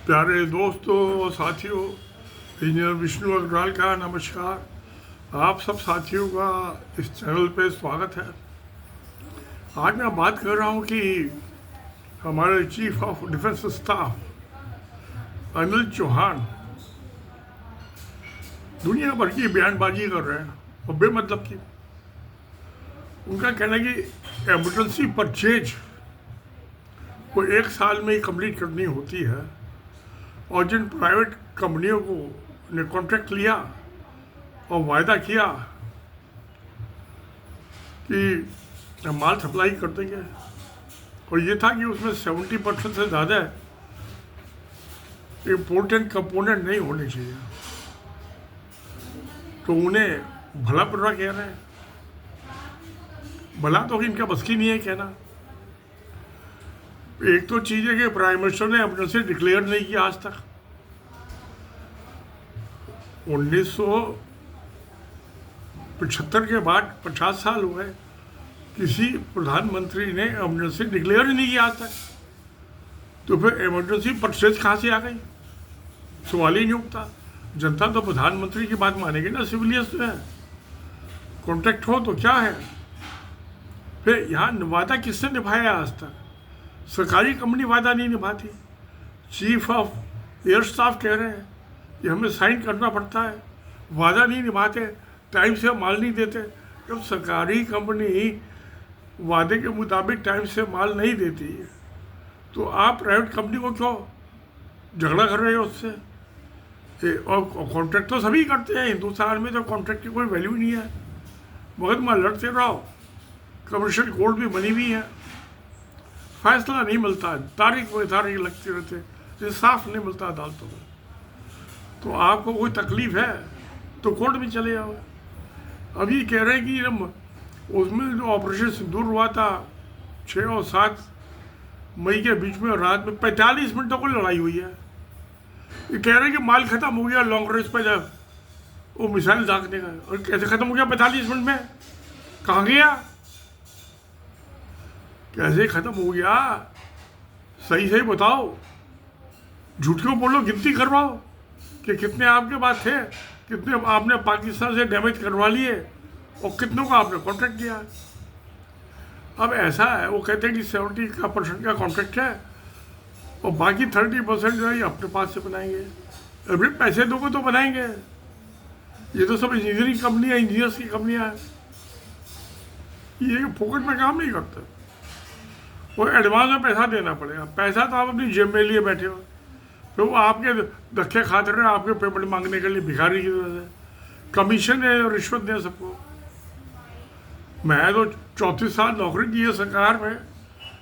प्यारे दोस्तों और साथियों, इंजीनियर विष्णु अग्रवाल का नमस्कार। आप सब साथियों का इस चैनल पे स्वागत है। आज मैं बात कर रहा हूँ कि हमारे chief of defence staff Anil Chauhan दुनिया भर की बयानबाजी कर रहे हैं और बेमतलब की। उनका कहना है कि एमरजेंसी परचेज को 1 साल में ही कंप्लीट करनी होती है और जिन प्राइवेट कंपनियों को ने कॉन्ट्रैक्ट लिया और वायदा किया कि माल सप्लाई कर देंगे, और ये था कि उसमें 70% से ज़्यादा इम्पोर्टेंट कंपोनेंट नहीं होने चाहिए, तो उन्हें भला बुरा कह रहे हैं। भला तो इनका बस की नहीं है कहना। एक तो चीज़ है कि प्राइम मिनिस्टर ने इमरजेंसी डिक्लेयर नहीं किया आज तक। 1975 के बाद 50 साल हो गए, किसी प्रधानमंत्री ने इमरजेंसी डिक्लेयर ही नहीं किया आज तक। तो फिर इमरजेंसी परचेज कहाँ से आ गई? सवाल ही नहीं उठता। जनता तो प्रधानमंत्री की बात मानेगी ना, सिविलियंस तो है। कॉन्ट्रैक्ट हो तो क्या है। फिर यहाँ वादा किसने निभाया आज तक? सरकारी कंपनी वादा नहीं निभाती। चीफ ऑफ एयर स्टाफ कह रहे हैं कि हमें साइन करना पड़ता है, वादा नहीं निभाते, टाइम से माल नहीं देते। जब सरकारी कंपनी वादे के मुताबिक टाइम से माल नहीं देती है, तो आप प्राइवेट कंपनी को क्यों झगड़ा कर रहे हो उससे? और कॉन्ट्रैक्ट तो सभी करते हैं। हिंदुस्तान में तो कॉन्ट्रैक्ट की कोई वैल्यू नहीं है। मुकदमा लड़ते रहो, कमर्शियल कोर्ट भी बनी हुई है, फैसला नहीं मिलता, तारीख पे तारीख लगती रहते, इंसाफ नहीं मिलता अदालतों में। तो आपको कोई तकलीफ है तो कोर्ट में चले जाओ। अभी कह रहे हैं कि उसमें जो ऑपरेशन सिंदूर हुआ था 6 और 7 मई के बीच में, रात में 45 मिनटों को लड़ाई हुई है। ये कह रहे हैं कि माल खत्म हो गया लॉन्ग रेंज पर जब वो मिसाइल दागने का। और कैसे खत्म हो गया 45 मिनट में? कहाँ गया? कैसे खत्म हो गया? सही सही बताओ। झूठ क्यों बोलो? गिनती करवाओ कि कितने आपके पास थे, कितने आपने पाकिस्तान से डैमेज करवा लिए और कितनों का आपने कॉन्ट्रैक्ट दिया। अब ऐसा है, वो कहते हैं कि 70% का कॉन्ट्रैक्ट है और बाकी 30% जो है ये अपने पास से बनाएंगे। अभी पैसे दोगे तो बनाएंगे। ये तो सब इंजीनियरिंग कंपनी है, इंजीनियर्स की कंपनियाँ हैं। ये फोकट में काम नहीं करते। वो एडवांस में पैसा देना पड़ेगा। पैसा तो आप अपनी जेब में लिए बैठे हो, तो वो आपके धक्के खाते रहे, आपके पेमेंट मांगने के लिए भिखारी की तरह से कमीशन है और रिश्वत दे सबको। मैं तो 34 साल नौकरी की है सरकार में।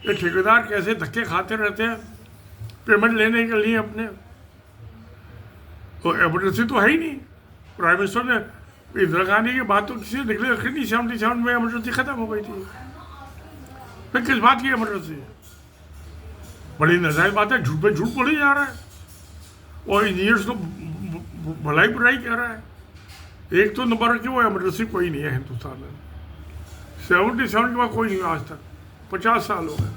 ये ठेकेदार कैसे धक्के खाते रहते हैं पेमेंट लेने के लिए अपने। तो एमरजेंसी तो है ही नहीं। प्राइम मिनिस्टर ने इंदिरा गांधी की बात तो किसी ने डिक्लेयर की नहीं। 77 में एमरजेंसी खत्म हो गई थी। फिर किस बात की इमरजेंसी? बड़ी नाजायज बात है। झूठ पे झूठ बोले जा रहा है और इंजीनियर्स को भलाई बुराई कह रहा है। एक तो नंबर की वो इमरजेंसी कोई नहीं है हिंदुस्तान में। 77 के बाद कोई नहीं आज तक। 50 साल हो गए।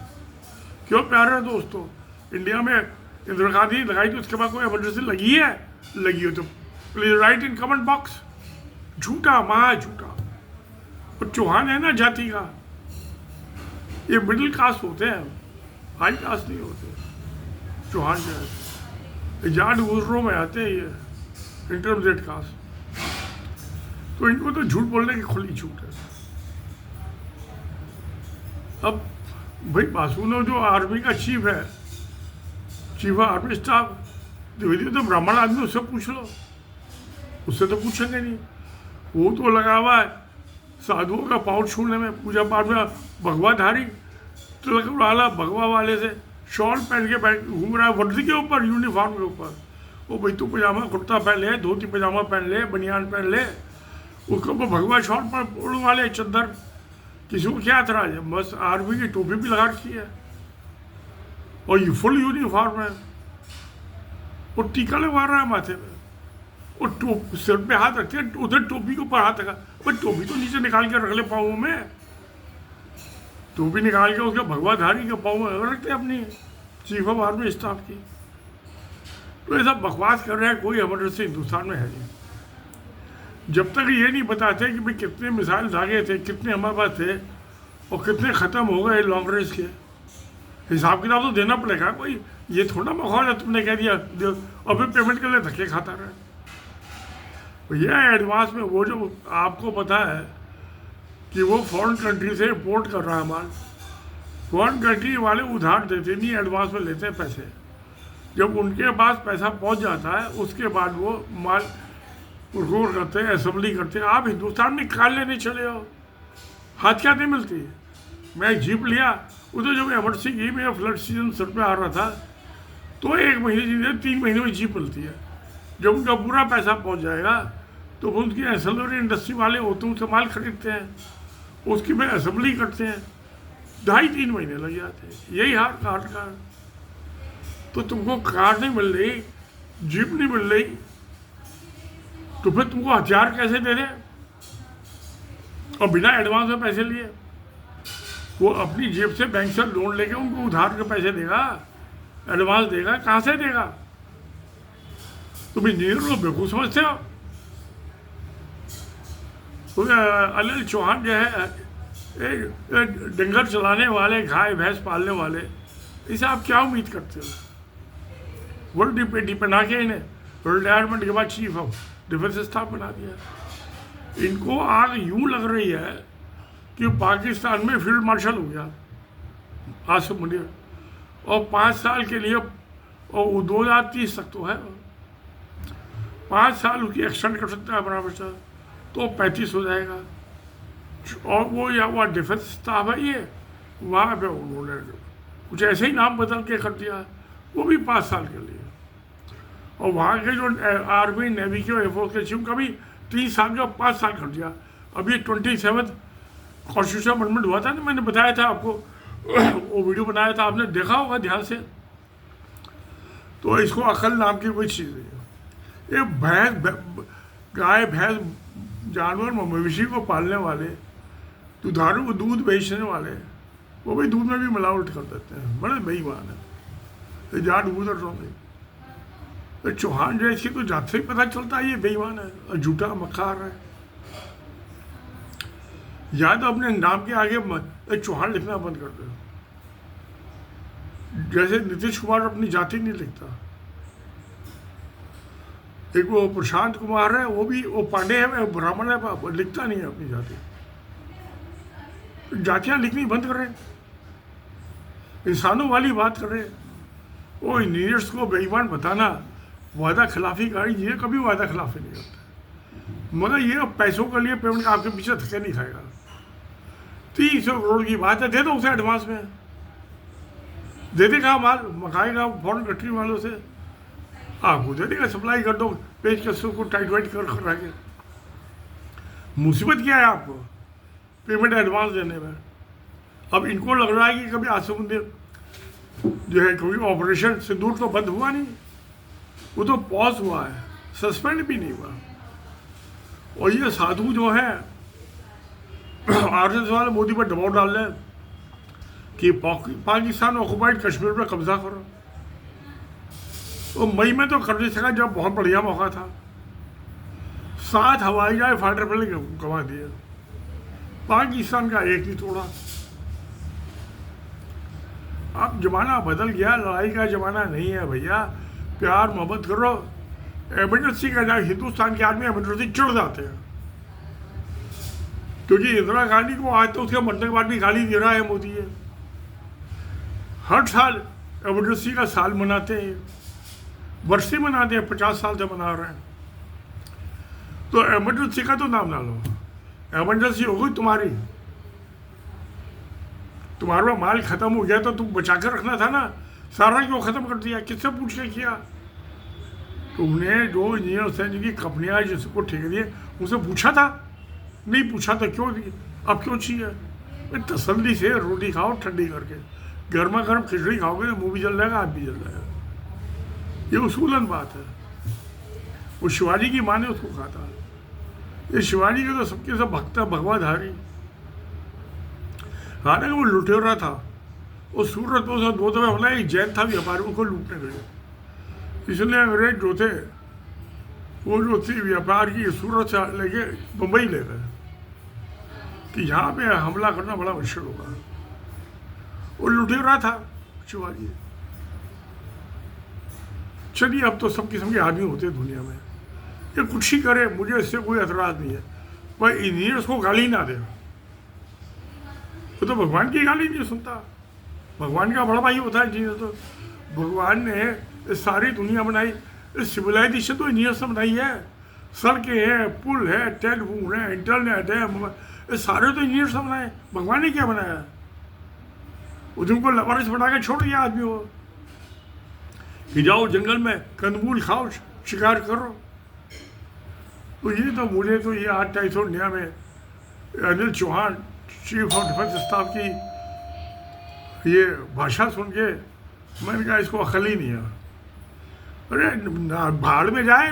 क्यों प्यारे दोस्तों? इंडिया में इंदिरा गांधी लगाई थी, उसके बाद कोई इमरजेंसी लगी है? लगी हो तो please right in comment box. झूठा, महा झूठा। और चौहान है ना जाति का, ये मिडिल कास्ट होते हैं, हाई कास्ट नहीं होते। चौहान जो है जाट गुजरों में आते हैं, ये इंटरमीडिएट कास्ट। तो इनको तो झूठ बोलने की खुली छूट है। अब भाई बासुनो जो आर्मी का चीफ है, chief of army staff, Dwivedi तो ब्राह्मण आदमी, उससे पूछ लो। उससे तो पूछेंगे नहीं। वो तो लगा हुआ है साधुओं का पाँव छूने में, पूजा पाठ में, भगवाधारी। तो वाला भगवा वाले से शॉल पहन के बैठ घूम रहा है वर्दी के ऊपर, यूनिफॉर्म के ऊपर। वो भाई तू पजामा कुर्ता पहन ले, धोती पजामा पहन ले, बनियान पहन ले, उसके ऊपर भगवा शॉल पर ओढ़ने वाले चद्दर। किसी को क्या एतराज है? बस आर्मी की टोपी भी लगा रखी है और ये फुल यूनिफॉर्म है। वो टीका लगवा रहा है माथे में, और सिर पे हाथ रखते, उधर टोपी के ऊपर हाथ रखा। भाई टोपी तो नीचे निकाल के रख ले पाँव में। टोपी निकाल के उसके भगवाधारी के पाँव में रखते अपनी चीफ ऑफ आर्मी स्टाफ की। तो ये सब बकवास कर रहे हैं, कोई इमरजेंसी हिंदुस्तान में है नहीं। जब तक ये नहीं बताते कि भाई कितने मिसाइल दागे थे, कितने हमारे पास थे और कितने ख़त्म हो गए लॉन्ग रेंज के, हिसाब किताब तो देना पड़ेगा। कोई ये थोड़ा माहौल है तुमने कह दिया दो और फिर पेमेंट के लिए धक्के खाता रहे। तो यह एडवांस में वो जो आपको पता है कि वो फॉरेन कंट्री से इम्पोर्ट कर रहा है माल, फॉरेन कंट्री वाले उधार देते नहीं, एडवांस में लेते हैं पैसे। जब उनके पास पैसा पहुंच जाता है उसके बाद वो माल प्रोक्योर करते हैं, असेंबली करते हैं। आप हिंदुस्तान में कार लेने चले हो, हाथ क्या नहीं मिलती। मैं एक जीप लिया, उधर जब इमरजेंसी की मेरा फ्लड सीजन सर पे आ रहा था तो 1 महीने 3 महीने में जीप मिलती है। जब उनका पूरा पैसा पहुंच जाएगा तो वो उनकी एसेंबली इंडस्ट्री वाले होते हैं, उससे माल खरीदते हैं, उसकी फिर असेंबली करते हैं, 2.5-3 महीने लग जाते हैं। यही हाल कार का। तो तुमको कार नहीं मिल रही, जीप नहीं मिल रही, तो फिर तुमको हथियार कैसे दे रहे और बिना एडवांस में पैसे लिए। वो अपनी जेब से बैंक से लोन लेके उनको उधार के पैसे देगा, एडवांस देगा, कहाँ से देगा। तुम इंजीनियर को बेवकूफ़ समझते हो। तो अनिल चौहान जो है डंगर चलाने वाले, गाय भैंस पालने वाले, इसे आप क्या उम्मीद करते हो। वो डिपेंड के इन्हें रिटायरमेंट के बाद चीफ ऑफ डिफेंस स्टाफ बना दिया। इनको आग यूं लग रही है कि पाकिस्तान में फील्ड मार्शल हो गया आज से मुझे, और 5 साल के लिए, और 2030 तक तो है, 5 साल उसकी एक्सटेंड कर सकता है बराबर से, तो 35 हो जाएगा। और वो या वहाँ डिफेंस स्टाफ है ये, वहाँ पे उन्होंने कुछ ऐसे ही नाम बदल के कर दिया, वो भी 5 साल के लिए। और वहाँ के जो आर्मी नेवी के एयरफोर्स के चीफ का भी 3 साल का 5 साल कर दिया। अभी 27th कॉन्स्टिट्यूशन अमेंडमेंट हुआ था ना, मैंने बताया था आपको, वो वीडियो बनाया था, आपने देखा होगा ध्यान से। तो इसको अकल नाम की कोई चीज़ नहीं है। ये भैंस, गाय भैंस, जानवर मवेशी को पालने वाले, दुधारू को दूध बेचने वाले, वो भी दूध में भी मिलावट कर देते हैं, बड़े बेईमान है। जाट दूध तो चौहान जो है इसकी तो जात से ही पता चलता है ये बेईमान है और झूठा मक्कार है। याद अपने नाम के आगे चौहान लिखना बंद कर दो, जैसे नीतीश कुमार अपनी जाति नहीं लिखता। एक वो प्रशांत कुमार है, वो भी वो पांडे है, ब्राह्मण है, लिखता नहीं है अपनी जाति। जातियां लिखनी बंद कर रहे, इंसानों वाली बात कर रहे। वो इंजीनियर्स को बेईमान बताना, वादा खिलाफी का, ये कभी वादा खिलाफी नहीं करता, मगर ये पैसों के लिए पेमेंट आपके पीछे धक्के नहीं खाएगा। 300 करोड़ की बात है, दे दो उसे एडवांस में, दे देगा माल, मंगाएगा फॉरेन कंट्री वालों से, आपको दे देगा, सप्लाई कर दो, पेज कसों को टाइट वाइट कर के। मुसीबत क्या है आपको पेमेंट एडवांस देने में। अब इनको लग रहा है कि कभी आसमुद्दीन जो है कोई ऑपरेशन सिंदूर तो बंद हुआ नहीं, वो तो पॉज हुआ है, सस्पेंड भी नहीं हुआ। और ये साधु जो है आरएसएस वाले मोदी पर दबाव डाल रहे हैं कि पाकिस्तान ऑक्युपाइड कश्मीर पर कब्जा करो। तो मई में तो कर नहीं सका, जब बहुत बढ़िया मौका था। 7 हवाई जहाज फाइटर प्लेन गंवा दिए, पाकिस्तान का एक ही तोड़ा। अब जमाना बदल गया, लड़ाई का जमाना नहीं है भैया, प्यार मोहब्बत करो। एमरजेंसी का जाए, हिंदुस्तान के आदमी एमरजेंसी चढ़ जाते हैं, क्योंकि इंदिरा गांधी को आज तो उसके मरने के बाद भी गाली दे रहा है मोदी है। हर साल एमरजेंसी का साल मनाते हैं, वर्षी मनाते हैं, 50 साल से मना रहे हैं। तो एमरजेंसी का तो नाम ना लो, एमरजेंसी हो गई तुम्हारी, तुम्हारा माल खत्म हो गया तो तुम बचा कर रखना था ना, सारा क्यों खत्म कर दिया, किससे पूछ के किया। तुमने जो इंजीनियर्स हैं जिनकी कंपनियां जिसको ठेके दिए उनसे पूछा था? नहीं पूछा तो क्यों दी, अब क्यों चाहिए। तसल्ली से रोटी खाओ ठंडी करके, गर्मा गर्म खिचड़ी खाओगे तो मुँह भी जल जाएगा, हाथ भी जल जाएगा। ये उसूलन बात है। वो शिवाजी की माँ ने उसको कहा था। ये शिवाजी के तो सबके सब भक्त है, भगवाधारी। हालांकि वो लुटेरा था, वो सूरत में उसने 2 दफे हमला, एक जैन था व्यापारी, उनको लूटने गए। इसलिए अंग्रेज जो थे वो जो थी व्यापार की सूरत से लेके मुंबई ले गए कि यहाँ पे हमला करना बड़ा मुश्किल होगा। वो लुटेरा था शिवाजी। चलिए अब तो सब किस्म के आदमी होते हैं दुनिया में, ये कुछ ही करे, मुझे इससे कोई एतराज नहीं है, पर इंजीनियर्स को गाली ना दे। वो तो भगवान की गाली नहीं सुनता, भगवान का बड़ा भाई होता है इंजीनियर। तो भगवान ने इस सारी दुनिया बनाई, इस सिविलाइजेशन तो इंजीनियर्स ने बनाई है। सड़कें हैं, पुल है, टेलीफोन है, इंटरनेट है, ये सारे तो इंजीनियर्स ने बनाए। भगवान ने क्या बनाया? वो तुमको लवारिस बना के छोड़ दिया आदमी हो कि जाओ जंगल में कंदमूल खाओ, शिकार करो। तो ये तो मुझे तो ये आज 250 इंडिया में Anil Chauhan chief of defence staff की ये भाषा सुन के मैंने कहा इसको अकल ही नहीं है। अरे भाड़ में जाए,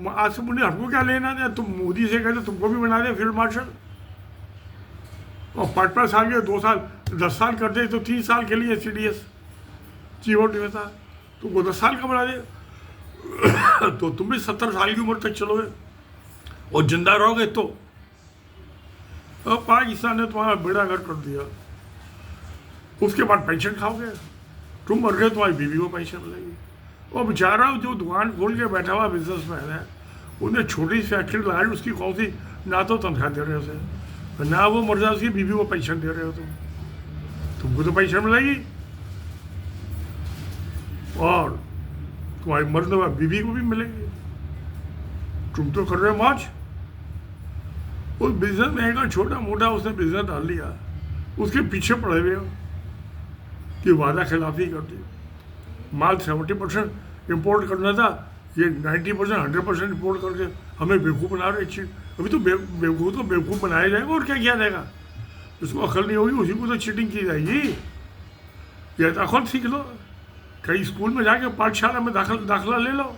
आज से मुझे हमको क्या लेना है? तुम मोदी से कहते तुमको भी बना दे फील्ड मार्शल, और 5 साल के 2 साल 10 साल कर दे तो 3 साल के लिए CDS चीफ ऑफ डिफेंस, तुमको 10 साल का बना दे तो तुम भी 70 साल की उम्र तक चलोगे और जिंदा रहोगे। तो अब पाकिस्तान ने तुम्हारा बेड़ा गर्क कर दिया, उसके बाद पेंशन खाओगे, तुम मर गए तुम्हारी बीवी को पेंशन मिलेगी। और बेचारा जो दुकान खोल के बैठा हुआ बिजनेसमैन है, उन्हें छोटी सी फैक्ट्री लगाई, उसकी कौन सी ना तो तनख्वाह दे रहे हो उसे, ना वो मर जाए उसकी बीवी को पेंशन दे रहे हो। तुमको तो पेंशन मिलेगी और तुम्हारी मर्द बीवी को भी मिलेगी, तुम तो कर रहे हो मौज। उस बिजनेस में का छोटा मोटा उसने बिजनेस डाल लिया, उसके पीछे पड़े हुए हो कि वादा खिलाफी कर दी। माल 70% इम्पोर्ट करना था, ये 90% 100% इम्पोर्ट करके हमें बेवकूफ़ बना रहे चीज। अभी तो बेवकूफ़ बनाया जाएगा और क्या किया जाएगा? उसको अकल नहीं होगी, उसी को तो चीटिंग की जाएगी। या तो अकल सीख लो, कहीं स्कूल में जाके पाठशाला में दाखिला ले लो।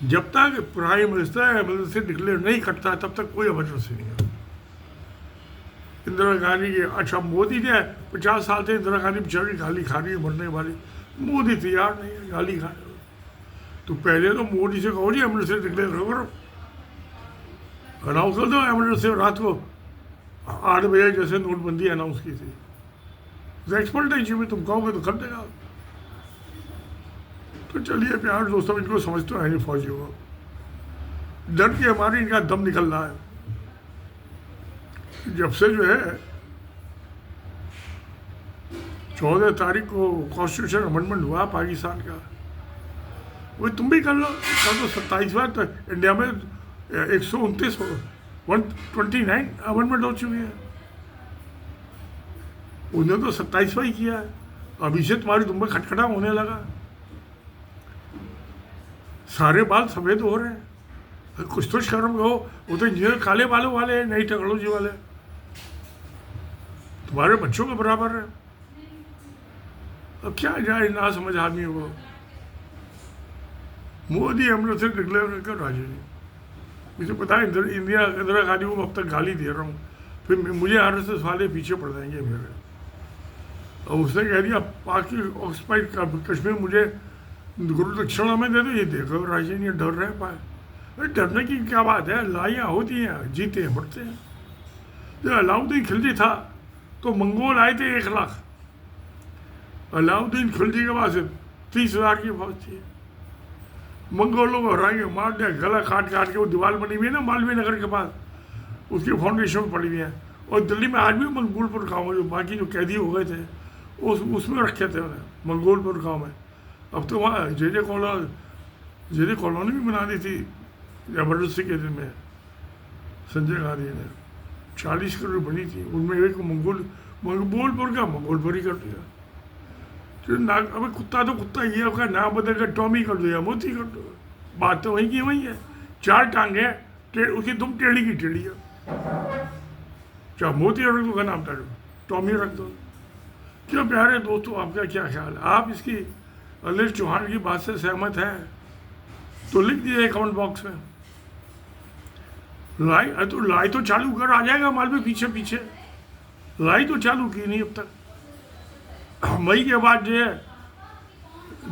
जब तक प्राइम मिनिस्टर एमरजेंसी डिक्लेयर नहीं करता तब तक कोई एमरजेंसी नहीं है। इंदिरा गांधी की, अच्छा मोदी ने 50 साल से इंदिरा गांधी बेचारी गाली खा रही है, मरने वाली, मोदी तैयार नहीं है गाली खाने को। तो पहले तो मोदी से कहो जी एमरजेंसी डिक्लेयर करो, अनाउंस कर दो एमरजेंसी। रात को 8 बजे जैसे नोटबंदी अनाउंस की थी, एक्सपर्ट है में तुम कहोगे तो कर देगा। तो चलिए प्यार दोस्तों, इनको समझ तो है नहीं फौजियों को, डर के हमारी इनका दम निकल रहा है। जब से जो है 14 तारीख को कॉन्स्टिट्यूशन अमेंडमेंट हुआ पाकिस्तान का, वही तुम भी कर लो। कल तो 27वां तो इंडिया में 129 129 अमेंडमेंट हो चुकी है, उन्होंने तो 27वां ही किया है। अभी से तुम्हारी तुम में खटखटा होने लगा, सारे बाल सफ़ेद हो रहे हैं। कुछ तो शर्म हो, वो तो इंजीनियर काले बालों वाले हैं, नई टेक्नोलॉजी वाले, तुम्हारे बच्चों के बराबर है। अब क्या जाए ना समझ आदमी को। मोदी एमरजेंसी डिक्लेयर कर राजी नहीं। मुझे पता है इंदिरा गांधी को अब तक गाली दे रहा हूँ, फिर मुझे RSS वाले पीछे पड़ जाएंगे मेरे। और उसने कह दिया पाकि ऑक्सपाइड कश्मीर मुझे गुरु दक्षिणा में दे दो, ये देखो राजी नहीं डर रहे पाए। अरे डरने की क्या बात है, लड़ाइयाँ होती हैं, जीते हैं बढ़ते हैं। जब अलाउद्दीन खिलजी था तो मंगोल आए थे 1 लाख, अलाउद्दीन खिलजी के पास 30,000 की फौज थी। मंगोलों को हराएंगे, मार दिया, गला काट के वो दीवार बनी हुई है ना मालवीय नगर के पास, उसकी फाउंडेशन में पड़ी हुई है। और दिल्ली में आज भी मंगोलपुर गाँव में जो बाकी जो कैदी हो गए थे उसमें रखे थे उन्हें, मंगोलपुर गाँव में। अब तो वहाँ जे कॉलोनी भी बना दी थी एमरजेंसी के दिन में, संजय गांधी ने 40 करोड़ बनी थी, उनमें एक मंगोलपुर का मंगोलपुर ही कर दिया। तो अब कुत्ता तो कुत्ता ही है, उसका नाम बदल कर टॉमी कर दो या मोती कर दो, बात तो वही की वही है। 4 टांगे उसकी तुम टेढ़ी की टेढ़ी है, चाहे मोती रख दो, नाम था टॉमी रख दो। क्यों प्यारे दोस्तों, आपका क्या ख्याल है? आप इसकी अनिल चौहान की बात से सहमत हैं तो लिख दीजिए कमेंट बॉक्स में। लड़ाई तो चालू कर आ जाएगा माल में पीछे पीछे, लड़ाई तो चालू की नहीं अब तक। मई के बाद जो है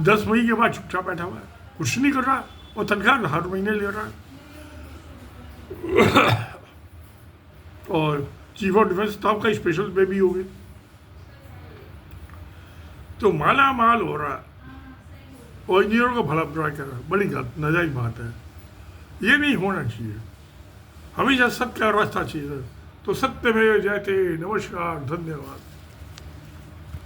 10 मई के बाद चुपचाप बैठा हुआ है, कुछ नहीं कर रहा और तनख्वाह हर महीने ले रहा है। और चीफ ऑफ डिफेंस स्टाफ का स्पेशल बेबी हो गई, तो माला माल हो रहा है और इंजीनियरों को भला बुरा कर रहा है। बड़ी नाजायज बात है, ये नहीं होना चाहिए। हमेशा सत्य का रास्ता चाहिए। तो सत्य में जयते। नमस्कार, धन्यवाद।